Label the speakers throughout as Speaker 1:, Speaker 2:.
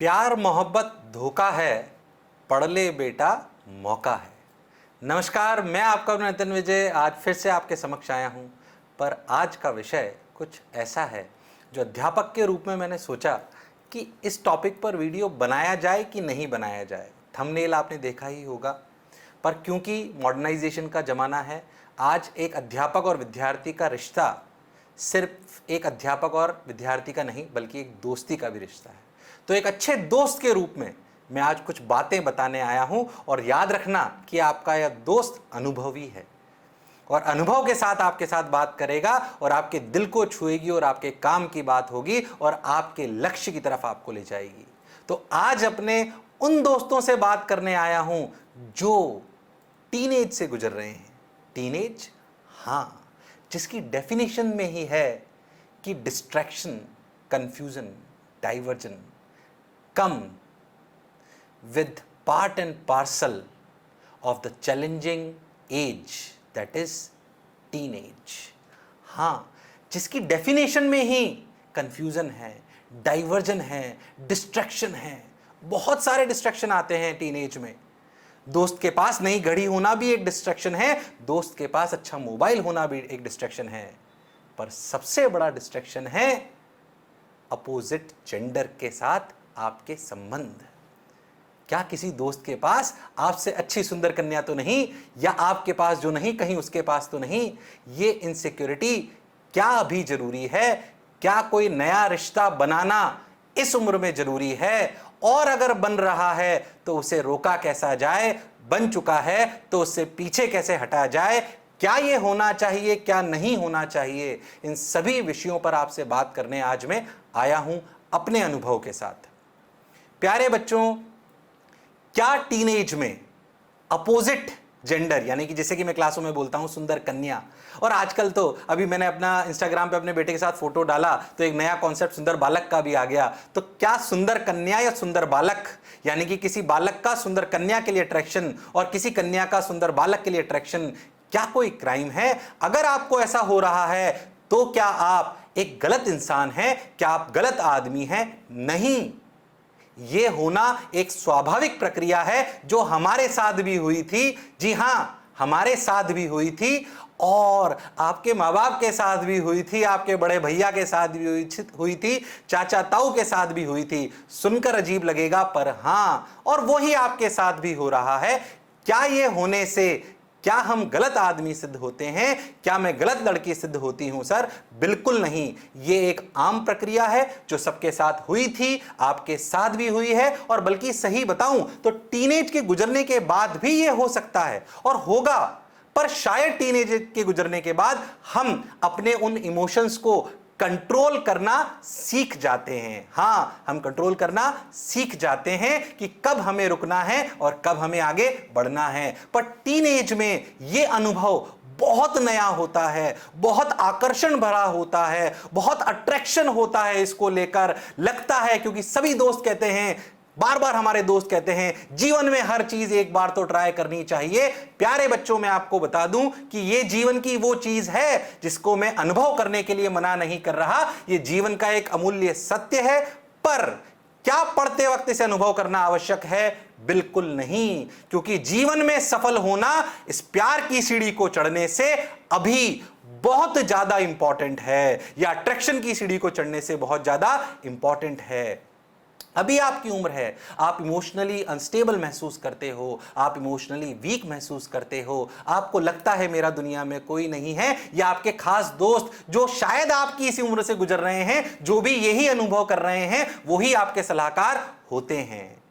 Speaker 1: प्यार मोहब्बत धोखा है, पढ़ ले बेटा मौका है। नमस्कार, मैं आपका अपना नितिन विजय आज फिर से आपके समक्ष आया हूं। पर आज का विषय कुछ ऐसा है जो अध्यापक के रूप में मैंने सोचा कि इस टॉपिक पर वीडियो बनाया जाए कि नहीं बनाया जाए। थंबनेल आपने देखा ही होगा, पर क्योंकि मॉडर्नाइजेशन का ज़माना है, आज एक अध्यापक और विद्यार्थी का रिश्ता सिर्फ एक अध्यापक और विद्यार्थी का नहीं बल्कि एक दोस्ती का भी रिश्ता है। तो एक अच्छे दोस्त के रूप में मैं आज कुछ बातें बताने आया हूं, और याद रखना कि आपका यह दोस्त अनुभवी है और अनुभव के साथ आपके साथ बात करेगा और आपके दिल को छुएगी और आपके काम की बात होगी और आपके लक्ष्य की तरफ आपको ले जाएगी। तो आज अपने उन दोस्तों से बात करने आया हूं जो टीनेज से गुजर रहे हैं। टीनेज, हाँ, जिसकी डेफिनेशन में ही है कि distraction, confusion, diversion come with part and parcel of the challenging age that is teenage। हाँ, जिसकी डेफिनेशन में ही कंफ्यूजन है, डाइवर्जन है, डिस्ट्रैक्शन है। बहुत सारे डिस्ट्रैक्शन आते हैं टीनेज में। दोस्त के पास नई घड़ी होना भी एक डिस्ट्रैक्शन है, दोस्त के पास अच्छा मोबाइल होना भी एक डिस्ट्रैक्शन है, पर सबसे बड़ा डिस्ट्रैक्शन है अपोजिट जेंडर के साथ आपके संबंध। क्या किसी दोस्त के पास आपसे अच्छी सुंदर कन्या तो नहीं, या आपके पास जो नहीं कहीं उसके पास तो नहीं? ये इनसिक्योरिटी क्या अभी जरूरी है? क्या कोई नया रिश्ता बनाना इस उम्र में जरूरी है? और अगर बन रहा है तो उसे रोका कैसा जाए? बन चुका है तो उससे पीछे कैसे हटा जाए? क्या ये होना चाहिए, क्या नहीं होना चाहिए? इन सभी विषयों पर आपसे बात करने आज मैं आया हूं अपने अनुभव के साथ। प्यारे बच्चों, क्या टीनेज में अपोजिट जेंडर, यानी कि जैसे कि मैं क्लासों में बोलता हूं सुंदर कन्या, और आजकल तो अभी मैंने अपना इंस्टाग्राम पे अपने बेटे के साथ फोटो डाला तो एक नया कॉन्सेप्ट सुंदर बालक का भी आ गया। तो क्या सुंदर कन्या या सुंदर बालक, यानी कि किसी बालक का सुंदर कन्या के लिए अट्रैक्शन और किसी कन्या का सुंदर बालक के लिए अट्रैक्शन, क्या कोई क्राइम है? अगर आपको ऐसा हो रहा है तो क्या आप एक गलत इंसान हैं? क्या आप गलत आदमी हैं? नहीं, ये होना एक स्वाभाविक प्रक्रिया है जो हमारे साथ भी हुई थी। जी हां, हमारे साथ भी हुई थी और आपके माँ बाप के साथ भी हुई थी, आपके बड़े भैया के साथ भी हुई थी, चाचा ताऊ के साथ भी हुई थी। सुनकर अजीब लगेगा पर हां, और वही आपके साथ भी हो रहा है। क्या ये होने से क्या हम गलत आदमी सिद्ध होते हैं? क्या मैं गलत लड़की सिद्ध होती हूं? सर, बिल्कुल नहीं। ये एक आम प्रक्रिया है जो सबके साथ हुई थी, आपके साथ भी हुई है, और बल्कि सही बताऊं तो टीनेज के गुजरने के बाद भी ये हो सकता है और होगा। पर शायद टीनेज के गुजरने के बाद हम अपने उन इमोशंस को कंट्रोल करना सीख जाते हैं। हां, हम कंट्रोल करना सीख जाते हैं कि कब हमें रुकना है और कब हमें आगे बढ़ना है। पर टीनेज में यह अनुभव बहुत नया होता है, बहुत आकर्षण भरा होता है, बहुत अट्रैक्शन होता है इसको लेकर। लगता है, क्योंकि सभी दोस्त कहते हैं, बार बार हमारे दोस्त कहते हैं, जीवन में हर चीज एक बार तो ट्राई करनी चाहिए। प्यारे बच्चों, मैं आपको बता दूं कि ये जीवन की वो चीज है जिसको मैं अनुभव करने के लिए मना नहीं कर रहा। ये जीवन का एक अमूल्य सत्य है। पर क्या पढ़ते वक्त इसे अनुभव करना आवश्यक है? बिल्कुल नहीं, क्योंकि जीवन में सफल होना इस प्यार की सीढ़ी को चढ़ने से अभी बहुत ज्यादा इंपॉर्टेंट है, या अट्रैक्शन की सीढ़ी को चढ़ने से बहुत ज्यादा इंपॉर्टेंट है। अभी आपकी उम्र है, आप इमोशनली अनस्टेबल महसूस करते हो, आप इमोशनली वीक महसूस करते हो, आपको लगता है मेरा दुनिया में कोई नहीं है, या आपके खास दोस्त जो शायद आपकी इसी उम्र से गुजर रहे हैं, जो भी यही अनुभव कर रहे हैं, वही आपके सलाहकार होते हैं।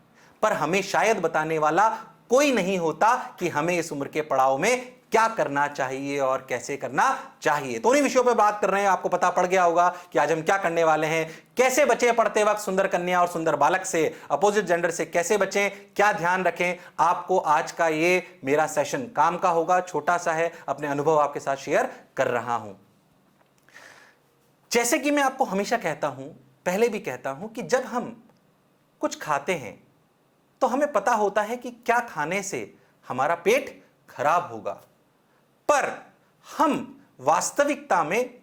Speaker 1: पर हमें शायद बताने वाला कोई नहीं होता कि हमें इस उम्र के पड़ाव में क्या करना चाहिए और कैसे करना चाहिए। तो उन्हीं विषयों पर बात कर रहे हैं। आपको पता पड़ गया होगा कि आज हम क्या करने वाले हैं। कैसे बचें पढ़ते वक्त सुंदर कन्या और सुंदर बालक से, अपोजिट जेंडर से कैसे बचें, क्या ध्यान रखें। आपको आज का ये मेरा सेशन काम का होगा, छोटा सा है, अपने अनुभव आपके साथ शेयर कर रहा हूं। जैसे कि मैं आपको हमेशा कहता हूं, पहले भी कहता हूं, कि जब हम कुछ खाते हैं तो हमें पता होता है कि क्या खाने से हमारा पेट खराब होगा, पर हम वास्तविकता में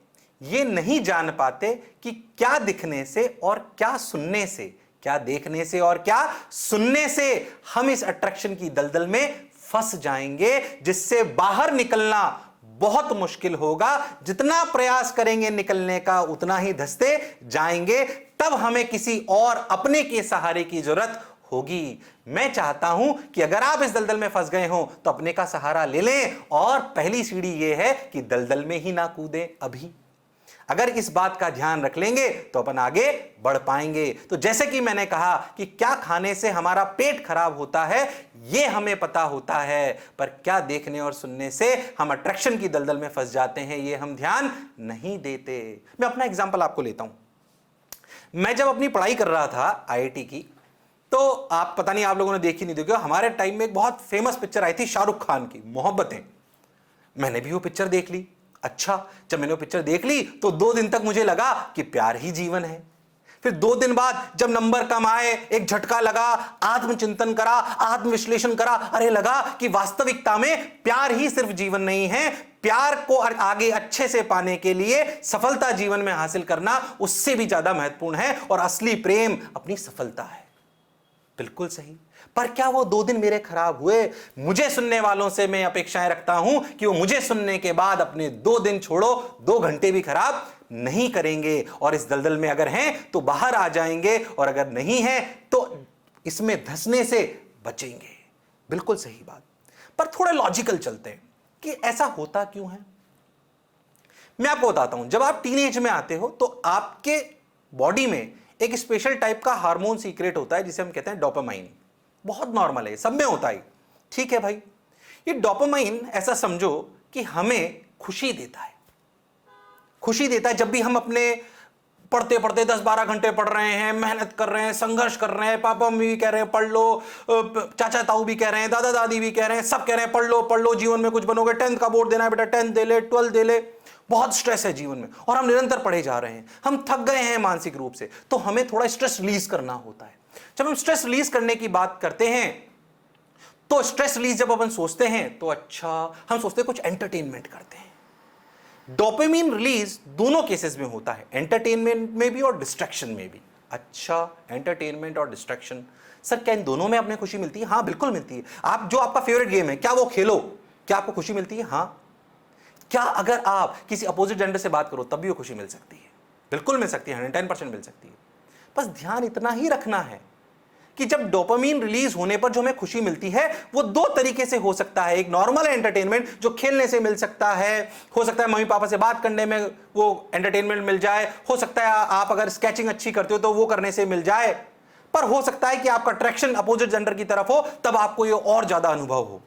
Speaker 1: ये नहीं जान पाते कि क्या दिखने से और क्या सुनने से, क्या देखने से और क्या सुनने से हम इस अट्रैक्शन की दलदल में फंस जाएंगे, जिससे बाहर निकलना बहुत मुश्किल होगा। जितना प्रयास करेंगे निकलने का उतना ही धंसते जाएंगे। तब हमें किसी और अपने के सहारे की जरूरत होगी। मैं चाहता हूं कि अगर आप इस दलदल में फंस गए हो तो अपने का सहारा ले लें, और पहली सीढ़ी यह है कि दलदल में ही ना कूदें। अभी अगर इस बात का ध्यान रख लेंगे तो अपन आगे बढ़ पाएंगे। तो जैसे कि मैंने कहा कि क्या खाने से हमारा पेट खराब होता है यह हमें पता होता है, पर क्या देखने और सुनने से हम अट्रैक्शन की दलदल में फंस जाते हैं यह हम ध्यान नहीं देते। मैं अपना एग्जांपल आपको लेता हूं। मैं जब अपनी पढ़ाई कर रहा था आईआईटी की, तो आप पता नहीं आप लोगों ने देखी नहीं देखी, हमारे टाइम में एक बहुत फेमस पिक्चर आई थी शाहरुख खान की, मोहब्बतें। मैंने भी वो पिक्चर देख ली। अच्छा, जब मैंने वो पिक्चर देख ली तो 2 दिन तक मुझे लगा कि प्यार ही जीवन है। फिर 2 दिन बाद जब नंबर कम आए, एक झटका लगा, आत्मचिंतन करा, आत्मविश्लेषण करा, अरे लगा कि वास्तविकता में प्यार ही सिर्फ जीवन नहीं है। प्यार को आगे अच्छे से पाने के लिए सफलता जीवन में हासिल करना उससे भी ज्यादा महत्वपूर्ण है, और असली प्रेम अपनी सफलता है। बिल्कुल सही। पर क्या वो 2 दिन मेरे खराब हुए? मुझे सुनने वालों से मैं अपेक्षाएं रखता हूं कि वो मुझे सुनने के बाद अपने 2 दिन छोड़ो 2 घंटे भी खराब नहीं करेंगे, और इस दलदल में अगर हैं तो बाहर आ जाएंगे, और अगर नहीं है तो इसमें धंसने से बचेंगे। बिल्कुल सही बात। पर थोड़ा लॉजिकल चलते हैं कि ऐसा होता क्यों है। मैं आपको बताता हूं। जब आप टीनेज में आते हो तो आपके बॉडी में एक स्पेशल टाइप का हार्मोन सीक्रेट होता है जिसे हम कहते हैं डोपामाइन। बहुत नॉर्मल है, सब में होता है। ठीक है भाई, ये डोपामाइन ऐसा समझो कि हमें खुशी देता है। खुशी देता है जब भी हम अपने पढ़ते पढ़ते 10-12 घंटे पढ़ रहे हैं, मेहनत कर रहे हैं, संघर्ष कर रहे हैं, पापा मम्मी भी कह रहे हैं पढ़ लो, चाचा ताऊ भी कह रहे हैं, दादा दादी भी कह रहे हैं, सब कह रहे हैं पढ़ लो जीवन में कुछ बनोगे, 10th का बोर्ड देना है बेटा, 10th दे ले, 12th दे ले। बहुत स्ट्रेस है जीवन में और हम निरंतर पढ़े जा रहे हैं। हम थक गए हैं मानसिक रूप से, तो हमें थोड़ा स्ट्रेस रिलीज करना होता है। जब हम स्ट्रेस रिलीज करने की बात करते हैं तो स्ट्रेस रिलीज जब अपन सोचते हैं तो अच्छा हम सोचते हैं कुछ एंटरटेनमेंट करते हैं। डोपामिन रिलीज दोनों केसेस में होता है, एंटरटेनमेंट में भी और डिस्ट्रैक्शन में भी। अच्छा, एंटरटेनमेंट और डिस्ट्रैक्शन, सर क्या इन दोनों में अपने खुशी मिलती है? हाँ बिल्कुल मिलती है। आप जो आपका फेवरेट गेम है क्या वो खेलो, क्या आपको खुशी मिलती है? हाँ। क्या अगर आप किसी अपोजिट जेंडर से बात करो तब भी वो खुशी मिल सकती है? बिल्कुल मिल सकती है, 110% मिल सकती है। बस ध्यान इतना ही रखना है कि जब डोपामिन रिलीज होने पर जो हमें खुशी मिलती है वो 2 तरीके से हो सकता है। एक नॉर्मल एंटरटेनमेंट जो खेलने से मिल सकता है, हो सकता है मम्मी पापा से बात करने में वो एंटरटेनमेंट मिल जाए, हो सकता है आप अगर स्केचिंग अच्छी करते हो तो वो करने से मिल जाए, पर हो सकता है कि आपका अट्रैक्शन अपोजिट जेंडर की तरफ हो तब आपको ये और ज्यादा अनुभव हो।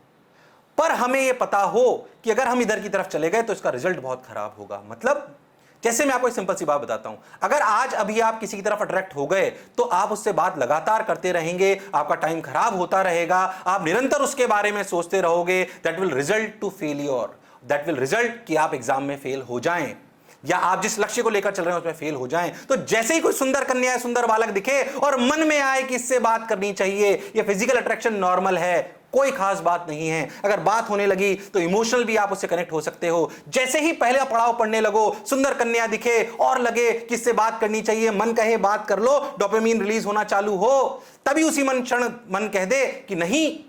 Speaker 1: पर हमें यह पता हो कि अगर हम इधर की तरफ चले गए तो इसका रिजल्ट बहुत खराब होगा। मतलब जैसे मैं आपको एक सिंपल सी बात बताता हूं, अगर आज अभी आप किसी की तरफ अट्रैक्ट हो गए तो आप उससे बात लगातार करते रहेंगे, आपका टाइम खराब होता रहेगा, आप निरंतर उसके बारे में सोचते रहोगे। That will result to failure, that will result कि आप एग्जाम में फेल हो जाएं, या आप जिस लक्ष्य को लेकर चल रहे हैं उसमें फेल हो जाएं। तो जैसे ही कोई सुंदर कन्या या सुंदर बालक दिखे और मन में आए कि इससे बात करनी चाहिए, ये फिजिकल अट्रैक्शन नॉर्मल है, कोई खास बात नहीं है। अगर बात होने लगी तो इमोशनल भी आप उससे कनेक्ट हो सकते हो। जैसे ही पहला पड़ाव पढ़ने लगो, सुंदर कन्या दिखे और लगे कि इससे बात करनी चाहिए, मन कहे बात कर लो, डोपामिन रिलीज होना चालू हो, तभी उसी क्षण मन कह दे कि नहीं,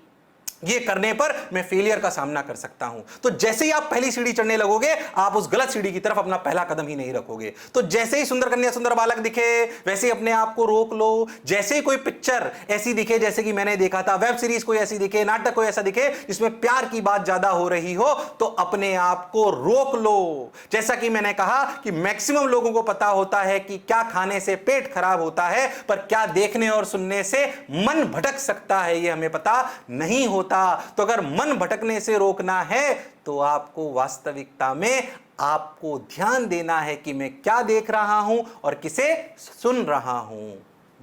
Speaker 1: ये करने पर मैं फेलियर का सामना कर सकता हूं। तो जैसे ही आप पहली सीढ़ी चढ़ने लगोगे आप उस गलत सीढ़ी की तरफ अपना पहला कदम ही नहीं रखोगे। तो जैसे ही सुंदर कन्या सुंदर बालक दिखे वैसे ही अपने आप को रोक लो। जैसे ही कोई पिक्चर ऐसी दिखे जैसे कि मैंने देखा था, वेब सीरीज कोई ऐसी दिखे, नाटक कोई ऐसा दिखे जिसमें प्यार की बात ज्यादा हो रही हो, तो अपने आप को रोक लो। जैसा कि मैंने कहा कि मैक्सिमम लोगों को पता होता है कि क्या खाने से पेट खराब होता है, पर क्या देखने और सुनने से मन भटक सकता है ये हमें पता नहीं होता। तो अगर मन भटकने से रोकना है तो आपको वास्तविकता में आपको ध्यान देना है कि मैं क्या देख रहा हूं और किसे सुन रहा हूं।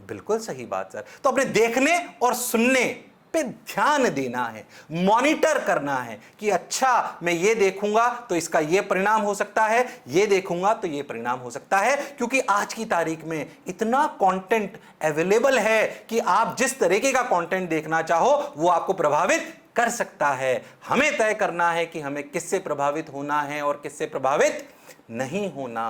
Speaker 1: बिल्कुल सही बात सर। तो अपने देखने और सुनने पे ध्यान देना है, मॉनिटर करना है कि अच्छा मैं ये देखूंगा तो इसका ये परिणाम हो सकता है, ये देखूंगा तो ये परिणाम हो सकता है। क्योंकि आज की तारीख में इतना कंटेंट अवेलेबल है कि आप जिस तरीके का कंटेंट देखना चाहो वो आपको प्रभावित कर सकता है। हमें तय करना है कि हमें किससे प्रभावित होना है और किससे प्रभावित नहीं होना।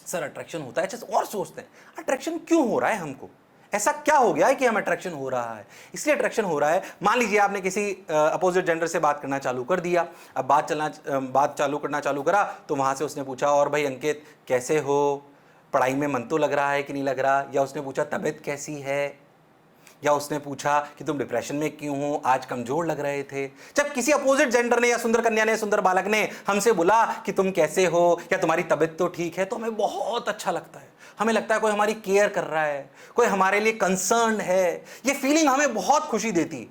Speaker 1: सर अट्रैक्शन होता है, अच्छा और सोचते हैं अट्रैक्शन क्यों हो रहा है हमको, ऐसा क्या हो गया है कि हम अट्रैक्शन हो रहा है। इसलिए अट्रैक्शन हो रहा है, मान लीजिए आपने किसी अपोजिट जेंडर से बात करना चालू कर दिया, अब बात चालू करना चालू करा तो वहां से उसने पूछा और भाई अंकित कैसे हो, पढ़ाई में मन तो लग रहा है कि नहीं लग रहा, या उसने पूछा तबीयत कैसी है, या उसने पूछा कि तुम डिप्रेशन में क्यों हो, आज कमजोर लग रहे थे। जब किसी अपोजिट जेंडर ने या सुंदर कन्या ने, सुंदर बालक ने हमसे बोला कि तुम कैसे हो या तुम्हारी तबीयत तो ठीक है, तो हमें बहुत अच्छा लगता है, हमें लगता है कोई हमारी केयर कर रहा है, कोई हमारे लिए कंसर्न है। ये फीलिंग हमें बहुत खुशी देती है,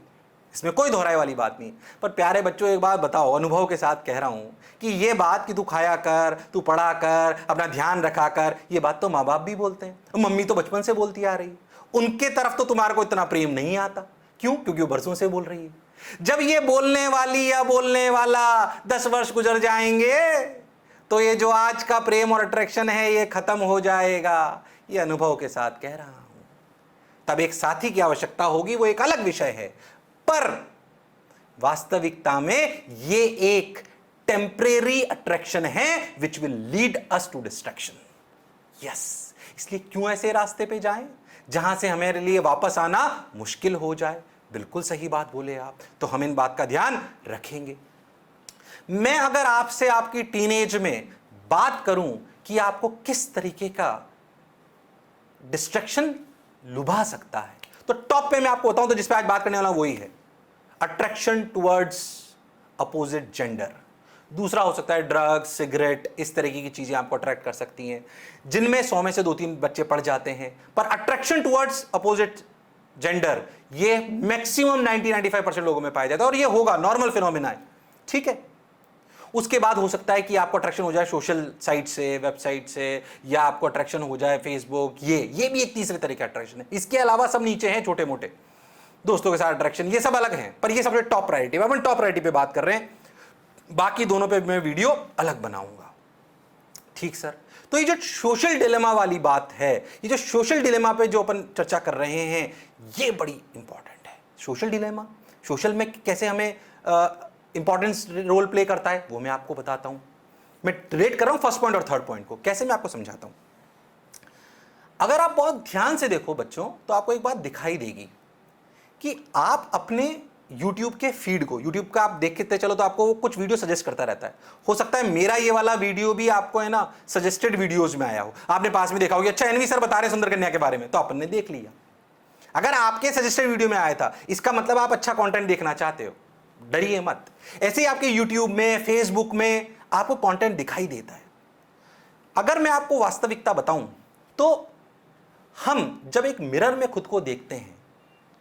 Speaker 1: इसमें कोई दोहराए वाली बात नहीं। पर प्यारे बच्चों एक बात बताओ, अनुभव के साथ कह रहा हूं कि ये बात कि तू खाया कर, तू पढ़ा कर, अपना ध्यान रखा कर, ये बात तो माँ बाप भी बोलते हैं, मम्मी तो बचपन से बोलती आ रही, उनके तरफ तो तुम्हारे को इतना प्रेम नहीं आता। क्यों? क्योंकि वो बरसों से बोल रही है। जब ये बोलने वाली या बोलने वाला 10 वर्ष गुजर जाएंगे तो ये जो आज का प्रेम और अट्रैक्शन है ये खत्म हो जाएगा। ये अनुभव के साथ कह रहा हूं। तब एक साथी की आवश्यकता होगी, वो एक अलग विषय है, पर वास्तविकता में ये एक टेम्परेरी अट्रैक्शन है which will lead us to distraction. Yes, इसलिए क्यों ऐसे रास्ते पे जाएं जहां से हमारे लिए वापस आना मुश्किल हो जाए। बिल्कुल सही बात बोले आप, तो हम इन बात का ध्यान रखेंगे। मैं अगर आपसे आपकी टीनेज में बात करूं कि आपको किस तरीके का डिस्ट्रैक्शन लुभा सकता है, तो टॉप पे मैं आपको बताऊं तो जिस पे आज बात करने वाला वही है अट्रैक्शन टुवर्ड्स अपोजिट जेंडर। दूसरा हो सकता है ड्रग्स, सिगरेट, इस तरीके की चीजें आपको अट्रैक्ट कर सकती हैं, जिनमें 100 में से 2-3 बच्चे पढ़ जाते हैं। पर अट्रैक्शन टुवर्ड्स अपोजिट जेंडर ये मैक्सिमम 90-95% लोगों में पाया जाता है, और ये होगा, नॉर्मल फिनोमिना है, ठीक है। उसके बाद हो सकता है कि आपको अट्रैक्शन हो जाए सोशल साइट से, वेबसाइट से, या आपको अट्रैक्शन हो जाए फेसबुक, ये भी एक तीसरे तरीके का अट्रैक्शन है। इसके अलावा सब नीचे हैं छोटे मोटे, दोस्तों के साथ अट्रैक्शन, ये सब अलग हैं, पर ये सबसे टॉप प्रायोरिटी, अपन टॉप प्रायोरिटी पे बात कर रहे हैं, बाकी दोनों पे मैं वीडियो अलग बनाऊंगा। ठीक सर, तो ये जो सोशल डिलेमा वाली बात है, ये जो सोशल डिलेमा पे जो अपन चर्चा कर रहे हैं, ये बड़ी इंपॉर्टेंट है। सोशल डिलेमा, सोशल में कैसे हमें इंपॉर्टेंस रोल प्ले करता है वो मैं आपको बताता हूं। मैं रेट कर रहा हूं फर्स्ट पॉइंट और थर्ड पॉइंट को, कैसे मैं आपको समझाता हूं। अगर आप बहुत ध्यान से देखो बच्चों, तो आपको एक बात दिखाई देगी कि आप अपने YouTube के फीड को, YouTube का आप देखते चलो तो आपको वो कुछ वीडियो सजेस्ट करता रहता है। हो सकता है मेरा ये वाला वीडियो भी आपको है ना सजेस्टेड वीडियोस में आया हो, आपने पास में देखा होगा, अच्छा एनवी सर बता रहे हैं सुंदर कन्या के बारे में, तो अपन ने देख लिया। अगर आपके सजेस्टेड वीडियो में आया था, इसका मतलब आप अच्छा कंटेंट देखना चाहते हो, डरिए मत। ऐसे ही आपके YouTube में, फेसबुक में आपको कंटेंट दिखाई देता है। अगर मैं आपको वास्तविकता बताऊं तो हम जब एक मिरर में खुद को देखते हैं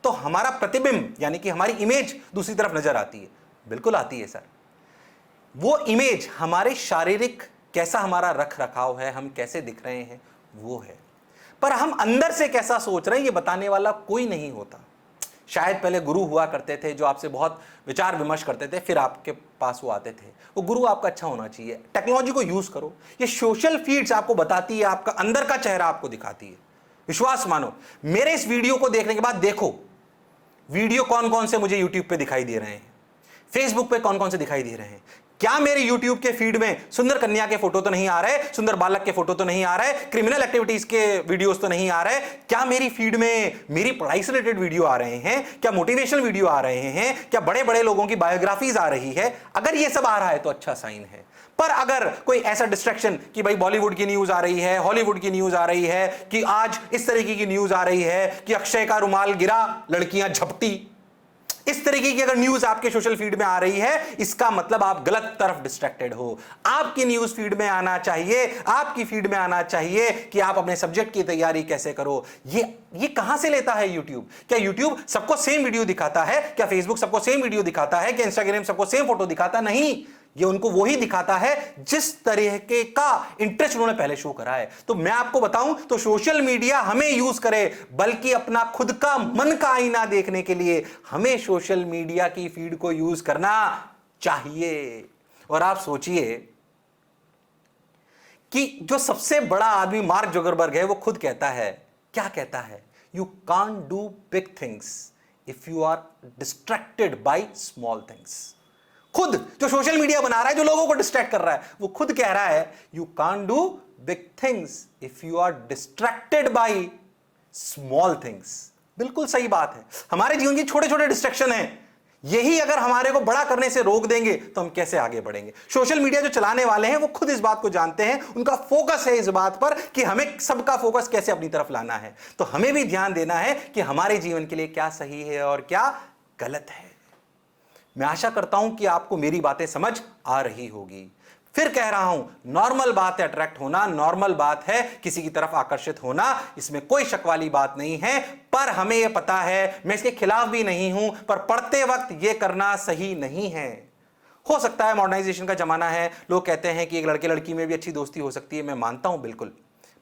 Speaker 1: तो हमारा प्रतिबिंब यानी कि हमारी इमेज दूसरी तरफ नजर आती है। बिल्कुल आती है सर। वो इमेज हमारे शारीरिक कैसा हमारा रख रखाव है, हम कैसे दिख रहे हैं वो है, पर हम अंदर से कैसा सोच रहे हैं ये बताने वाला कोई नहीं होता। शायद पहले गुरु हुआ करते थे जो आपसे बहुत विचार विमर्श करते थे, फिर आपके पास वो आते थे, वो गुरु आपका अच्छा होना चाहिए। टेक्नोलॉजी को यूज करो, ये सोशल फीड्स आपको बताती है, आपका अंदर का चेहरा आपको दिखाती है। विश्वास मानो, मेरे इस वीडियो को देखने के बाद देखो वीडियो कौन कौन से मुझे YouTube पे दिखाई दे रहे हैं, Facebook पे कौन कौन से दिखाई दे रहे हैं। क्या मेरे YouTube के फीड में सुंदर कन्या के फोटो तो नहीं आ रहे, सुंदर बालक के फोटो तो नहीं आ रहे, क्रिमिनल एक्टिविटीज के वीडियोस तो नहीं आ रहे। क्या मेरी फीड में मेरी पढ़ाई से रिलेटेड वीडियो आ रहे हैं, क्या मोटिवेशनल वीडियो आ रहे हैं, क्या बड़े बड़े लोगों की बायोग्राफीज आ रही है। अगर ये सब आ रहा है तो अच्छा साइन है। पर अगर कोई ऐसा डिस्ट्रैक्शन कि भाई बॉलीवुड की न्यूज आ रही है, हॉलीवुड की न्यूज आ रही है, कि आज इस तरीके की न्यूज आ रही है कि अक्षय का रुमाल गिरा, लड़कियां झपटी, इस तरीके की अगर न्यूज आपके सोशल फीड में आ रही है, इसका मतलब आप गलत तरफ डिस्ट्रैक्टेड हो। आपकी न्यूज फीड में आना चाहिए, आपकी फीड में आना चाहिए कि आप अपने सब्जेक्ट की तैयारी कैसे करो। ये कहां से लेता है YouTube? क्या YouTube सबको सेम वीडियो दिखाता है? क्या Facebook सबको सेम वीडियो दिखाता है? क्या Instagram सबको सेम फोटो दिखाता? नहीं, ये उनको वही दिखाता है जिस तरीके का इंटरेस्ट उन्होंने पहले शो करा है। तो मैं आपको बताऊं तो सोशल मीडिया हमें यूज करे, बल्कि अपना खुद का मन का आईना देखने के लिए हमें सोशल मीडिया की फीड को यूज करना चाहिए। और आप सोचिए कि जो सबसे बड़ा आदमी मार्क जुकरबर्ग है, वो खुद कहता है, क्या कहता है? You can't do big things if you are distracted by small things. खुद जो सोशल मीडिया बना रहा है, जो लोगों को डिस्ट्रैक्ट कर रहा है, वो खुद कह रहा है you can't do big things if you are distracted by small things. बिल्कुल सही बात है। हमारे जीवन की छोटे छोटे डिस्ट्रैक्शन हैं, यही अगर हमारे को बड़ा करने से रोक देंगे तो हम कैसे आगे बढ़ेंगे। सोशल मीडिया जो चलाने वाले हैं वो खुद इस बात को जानते हैं, उनका फोकस है इस बात पर कि हमें सबका फोकस कैसे अपनी तरफ लाना है। तो हमें भी ध्यान देना है कि हमारे जीवन के लिए क्या सही है और क्या गलत है। मैं आशा करता हूं कि आपको मेरी बातें समझ आ रही होगी। फिर कह रहा हूं, नॉर्मल बात है अट्रैक्ट होना, नॉर्मल बात है किसी की तरफ आकर्षित होना, इसमें कोई शक वाली बात नहीं है। पर हमें यह पता है, मैं इसके खिलाफ भी नहीं हूं, पर पढ़ते वक्त यह करना सही नहीं है। हो सकता है मॉडर्नाइजेशन का जमाना है, लोग कहते हैं कि एक लड़के लड़की में भी अच्छी दोस्ती हो सकती है, मैं मानता हूं बिल्कुल।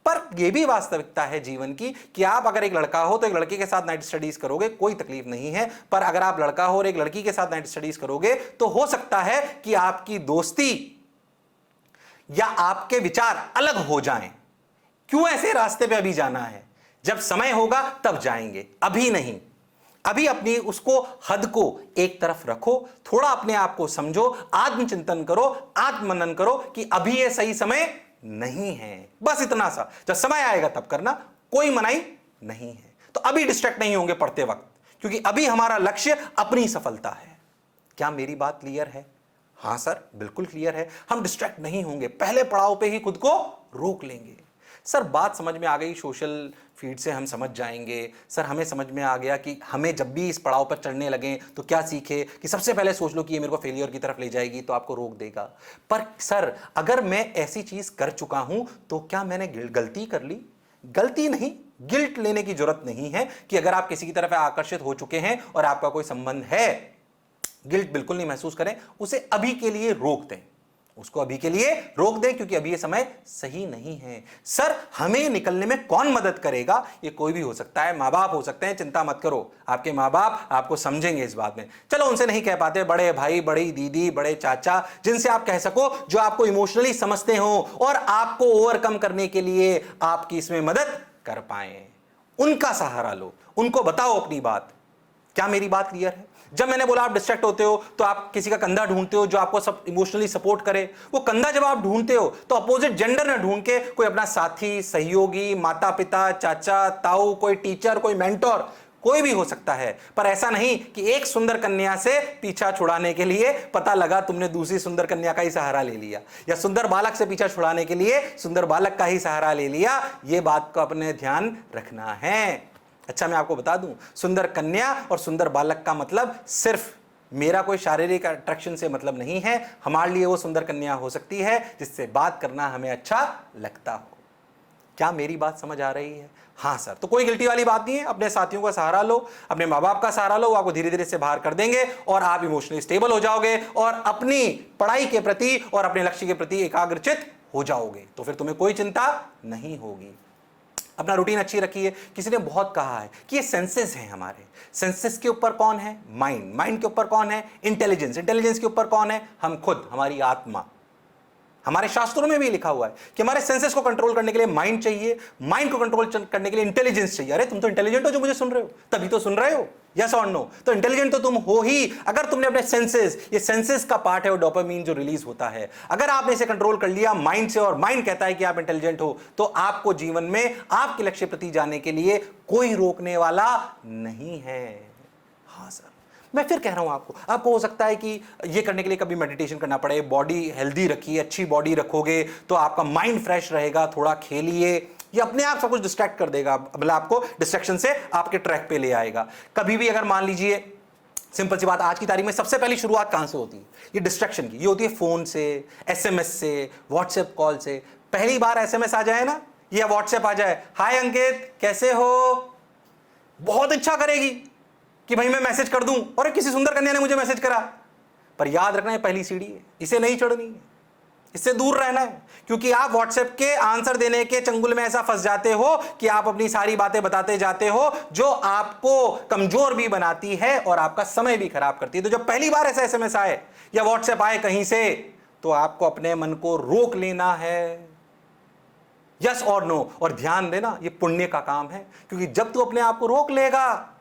Speaker 1: पर यह भी वास्तविकता है जीवन की कि आप अगर एक लड़का हो तो एक लड़के के साथ नाइट स्टडीज करोगे, कोई तकलीफ नहीं है। पर अगर आप लड़का हो और एक लड़की के साथ नाइट स्टडीज करोगे तो हो सकता है कि आपकी दोस्ती या आपके विचार अलग हो जाएं। क्यों ऐसे रास्ते पे अभी जाना है? जब समय होगा तब जाएंगे, अभी नहीं। अभी अपनी उसको हद को एक तरफ रखो, थोड़ा अपने आप को समझो, आत्मचिंतन करो, आत्ममनन करो कि अभी यह सही समय नहीं है। बस इतना सा, जब समय आएगा तब करना, कोई मनाही नहीं है। तो अभी डिस्ट्रैक्ट नहीं होंगे पढ़ते वक्त, क्योंकि अभी हमारा लक्ष्य अपनी सफलता है। क्या मेरी बात क्लियर है? हां सर, बिल्कुल क्लियर है। हम डिस्ट्रैक्ट नहीं होंगे, पहले पड़ाव पे ही खुद को रोक लेंगे। सर बात समझ में आ गई, सोशल फीड से हम समझ जाएंगे। सर हमें समझ में आ गया कि हमें जब भी इस पड़ाव पर चढ़ने लगें तो क्या सीखे कि सबसे पहले सोच लो कि ये मेरे को फेलियर की तरफ ले जाएगी, तो आपको रोक देगा। पर सर अगर मैं ऐसी चीज कर चुका हूं तो क्या मैंने गलती कर ली? गलती नहीं, गिल्ट लेने की जरूरत नहीं है कि अगर आप किसी की तरफ आकर्षित हो चुके हैं और आपका कोई संबंध है, गिल्ट बिल्कुल नहीं महसूस करें, उसे अभी के लिए रोक दें, उसको अभी के लिए रोक दें, क्योंकि अभी ये समय सही नहीं है। सर हमें निकलने में कौन मदद करेगा? ये कोई भी हो सकता है, माँ बाप हो सकते हैं, चिंता मत करो, आपके माँ बाप आपको समझेंगे इस बात में। चलो उनसे नहीं कह पाते, बड़े भाई, बड़ी दीदी, बड़े चाचा, जिनसे आप कह सको, जो आपको इमोशनली समझते हो और आपको ओवरकम करने के लिए आपकी इसमें मदद कर पाए, उनका सहारा लो, उनको बताओ अपनी बात। क्या मेरी बात क्लियर है? जब मैंने बोला आप डिस्ट्रैक्ट होते हो तो आप किसी का कंधा ढूंढते हो जो आपको सब इमोशनली सपोर्ट करे। वो कंधा जब आप ढूंढते हो तो अपोजिट जेंडर न ढूंढ के कोई अपना साथी, सहयोगी, माता पिता, चाचा, ताऊ, कोई टीचर, कोई मेंटोर, कोई भी हो सकता है। पर ऐसा नहीं कि एक सुंदर कन्या से पीछा छुड़ाने के लिए पता लगा तुमने दूसरी सुंदर कन्या का ही सहारा ले लिया, या सुंदर बालक से पीछा छुड़ाने के लिए सुंदर बालक का ही सहारा ले लिया। यह बात को अपने ध्यान रखना है। अच्छा मैं आपको बता दूं, सुंदर कन्या और सुंदर बालक का मतलब सिर्फ मेरा कोई शारीरिक अट्रैक्शन से मतलब नहीं है। हमारे लिए वो सुंदर कन्या हो सकती है जिससे बात करना हमें अच्छा लगता हो। क्या मेरी बात समझ आ रही है? हाँ सर, तो कोई गिल्टी वाली बात नहीं है। अपने साथियों का सहारा लो, अपने माँ बाप का सहारा लो, वो आपको धीरे धीरे से बाहर कर देंगे और आप इमोशनली स्टेबल हो जाओगे और अपनी पढ़ाई के प्रति और अपने लक्ष्य के प्रति एकाग्रचित हो जाओगे। तो फिर तुम्हें कोई चिंता नहीं होगी। अपना रूटीन अच्छी रखिए। किसी ने बहुत कहा है कि ये सेंसेस हैं हमारे, सेंसेस के ऊपर कौन है? माइंड। माइंड के ऊपर कौन है? इंटेलिजेंस। इंटेलिजेंस के ऊपर कौन है? हम खुद, हमारी आत्मा। हमारे शास्त्रों में भी लिखा हुआ है कि हमारे सेंसेस को कंट्रोल करने के लिए माइंड चाहिए, माइंड को कंट्रोल करने के लिए इंटेलिजेंस चाहिए। अरे तुम तो इंटेलिजेंट हो जो मुझे सुन रहे हो, तभी तो सुन रहे हो। यस और नो? तो इंटेलिजेंट तो तुम हो ही अगर तुमने अपने सेंसेस, ये सेंसेस का पार्ट है वो डोपामिन जो रिलीज होता है, अगर आपने इसे कंट्रोल कर लिया माइंड से और माइंड कहता है कि आप इंटेलिजेंट हो, तो आपको जीवन में आपके लक्ष्य प्रति जाने के लिए कोई रोकने वाला नहीं है। हाँ सर, मैं फिर कह रहा हूं आपको हो सकता है कि ये करने के लिए कभी मेडिटेशन करना पड़े। बॉडी हेल्दी रखिए, अच्छी बॉडी रखोगे तो आपका माइंड फ्रेश रहेगा। थोड़ा खेलिए, ये अपने आप सब कुछ डिस्ट्रैक्ट कर देगा, मतलब आपको डिस्ट्रैक्शन से आपके ट्रैक पे ले आएगा। कभी भी अगर मान लीजिए, सिंपल सी बात, आज की तारीख में सबसे पहली शुरुआत कहां से होती है ये डिस्ट्रैक्शन की? ये होती है फोन से, एसएमएस से, व्हाट्सएप कॉल से। पहली बार एसएमएस आ जाए ना या व्हाट्सएप आ जाए, हाय अंकित कैसे हो, बहुत इच्छा करेगी कि भाई मैं मैसेज कर दूं, और किसी सुंदर कन्या ने मुझे मैसेज करा। पर याद रखना है पहली सीढ़ी है, इसे नहीं चढ़नी है, इससे दूर रहना है। क्योंकि आप व्हाट्सएप के आंसर देने के चंगुल में ऐसा फंस जाते हो कि आप अपनी सारी बातें बताते जाते हो जो आपको कमजोर भी बनाती है और आपका समय भी खराब करती है। तो जब पहली बार ऐसा एसएमएस आए या व्हाट्सएप आए कहीं से, तो आपको अपने मन को रोक लेना है। यस और नो? और ध्यान देना, ये पुण्य का काम है, क्योंकि जब तू अपने आप को रोक लेगा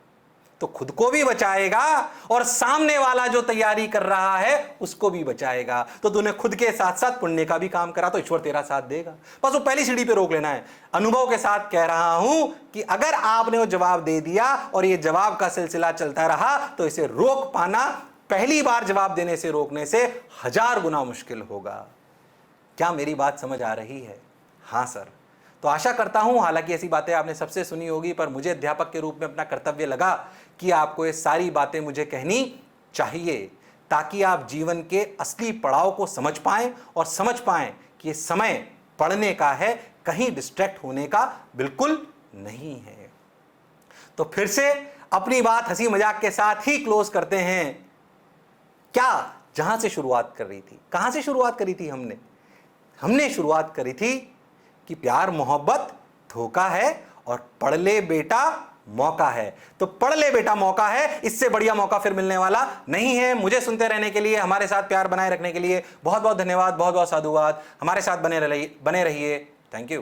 Speaker 1: तो खुद को भी बचाएगा और सामने वाला जो तैयारी कर रहा है उसको भी बचाएगा। तो तूने खुद के साथ साथ पुण्य का भी काम करा तो ईश्वर तेरा साथ देगा। बस वो पहली सीढ़ी पे रोक लेना है। अनुभव के साथ कह रहा हूं कि अगर आपने वो जवाब दे दिया और ये जवाब का सिलसिला चलता रहा तो इसे रोक पाना पहली बार जवाब देने से रोकने से 1000 गुना मुश्किल होगा। क्या मेरी बात समझ आ रही है? हाँ सर। तो आशा करता हूं, हालांकि ऐसी बातें आपने सबसे सुनी होगी, पर मुझे अध्यापक के रूप में अपना कर्तव्य लगा कि आपको ये सारी बातें मुझे कहनी चाहिए ताकि आप जीवन के असली पड़ाव को समझ पाएं और समझ पाएं कि ये समय पढ़ने का है, कहीं डिस्ट्रैक्ट होने का बिल्कुल नहीं है। तो फिर से अपनी बात हंसी मजाक के साथ ही क्लोज करते हैं। क्या जहां से शुरुआत कर रही थी, कहां से शुरुआत करी थी हमने शुरुआत करी थी कि प्यार मोहब्बत धोखा है और पढ़ ले बेटा मौका है। तो पढ़ ले बेटा मौका है, इससे बढ़िया मौका फिर मिलने वाला नहीं है। मुझे सुनते रहने के लिए, हमारे साथ प्यार बनाए रखने के लिए बहुत बहुत धन्यवाद, बहुत बहुत साधुवाद। हमारे साथ बने रहिए। Thank you.